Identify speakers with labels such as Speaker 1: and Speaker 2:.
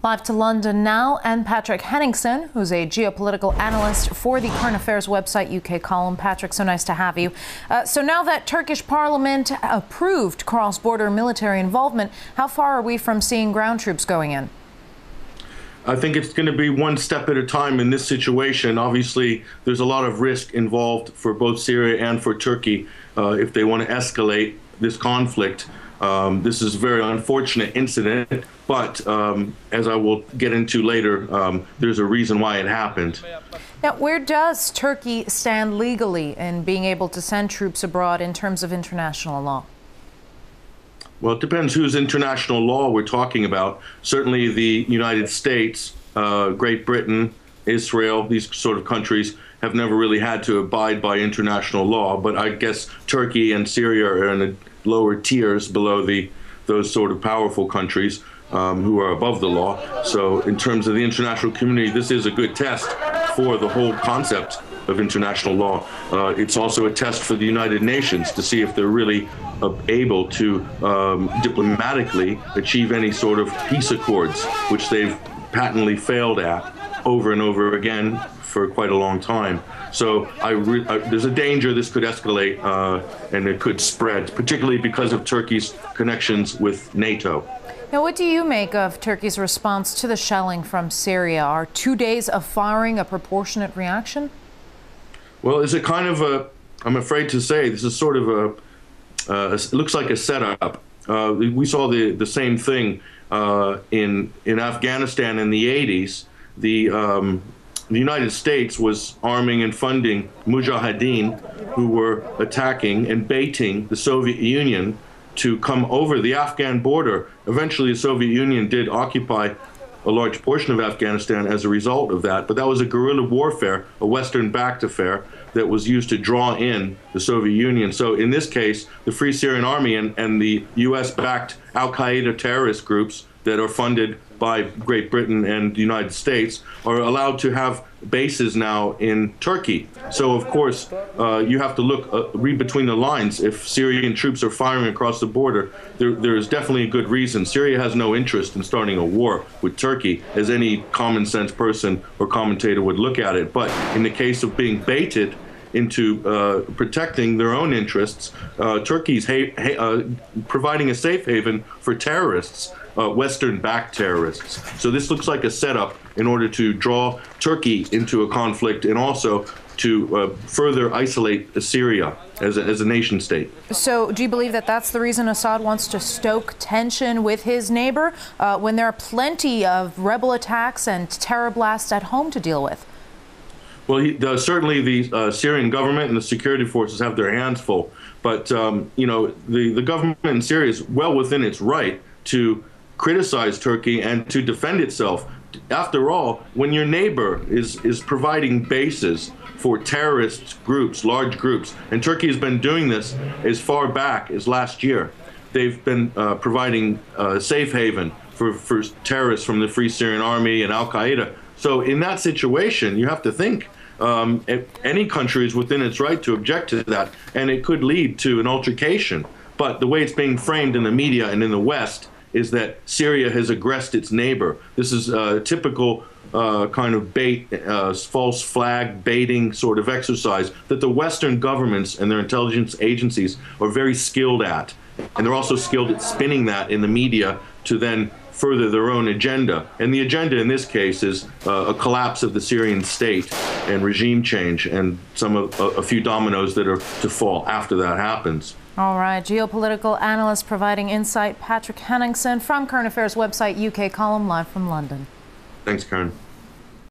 Speaker 1: Live to London now, and Patrick Henningsen, who's a geopolitical analyst for the current affairs website UK column. Patrick, so nice to have you. So now that Turkish parliament approved cross-border military involvement, how far are we from seeing ground troops going in?
Speaker 2: I think it's going to be one step at a time in this situation. Obviously, there's a lot of risk involved for both Syria and for Turkey if they want to escalate this conflict. This is a very unfortunate incident, but as I will get into later, there's a reason why it happened.
Speaker 1: Now, where does Turkey stand legally in being able to send troops abroad in terms of international law?
Speaker 2: Well, it depends whose international law we're talking about. Certainly the United States, Great Britain, Israel, these sort of countries have never really had to abide by international law. But I guess Turkey and Syria are in the lower tiers below those sort of powerful countries who are above the law. So in terms of the international community, this is a good test for the whole concept of international law. It's also a test for the United Nations to see if they're really able to diplomatically achieve any sort of peace accords, which they've patently failed at over and over again for quite a long time. So there's a danger this could escalate and it could spread, particularly because of Turkey's connections with NATO.
Speaker 1: Now, what do you make of Turkey's response to the shelling from Syria? Are 2 days of firing a proportionate reaction?
Speaker 2: Well, is it kind of I'm afraid to say, this is sort of it looks like a setup. We saw the same thing in Afghanistan in the 80s. The United States was arming and funding mujahideen who were attacking and baiting the Soviet Union to come over the Afghan border. Eventually, the Soviet Union did occupy a large portion of Afghanistan as a result of that, but that was a guerrilla warfare, a Western-backed affair that was used to draw in the Soviet Union. So in this case, the Free Syrian Army and the US-backed al-Qaeda terrorist groups that are funded by Great Britain and the United States are allowed to have bases now in Turkey. So of course, you have to read between the lines. If Syrian troops are firing across the border, there is definitely a good reason. Syria has no interest in starting a war with Turkey, as any common sense person or commentator would look at it. But in the case of being baited into protecting their own interests, Turkey's providing a safe haven for terrorists, Western-backed terrorists. So this looks like a setup in order to draw Turkey into a conflict and also to further isolate Syria as a nation state.
Speaker 1: So do you believe that that's the reason Assad wants to stoke tension with his neighbor when there are plenty of rebel attacks and terror blasts at home to deal with?
Speaker 2: Well, certainly the Syrian government and the security forces have their hands full. But, you know, the government in Syria is well within its right to criticize Turkey and to defend itself. After all, when your neighbor is providing bases for terrorist groups, large groups, and Turkey has been doing this as far back as last year, they've been providing safe haven for terrorists from the Free Syrian Army and al-Qaeda. So in that situation, you have to think any country is within its right to object to that, and it could lead to an altercation. But the way it's being framed in the media and in the West is that Syria has aggressed its neighbor. This is a typical kind of bait, false flag baiting sort of exercise that the Western governments and their intelligence agencies are very skilled at. And they're also skilled at spinning that in the media to then further their own agenda. And the agenda in this case is a collapse of the Syrian state and regime change and a few dominoes that are to fall after that happens.
Speaker 1: All right, geopolitical analyst providing insight, Patrick Henningsen from current affairs website UK column, live from London.
Speaker 2: Thanks, Karen.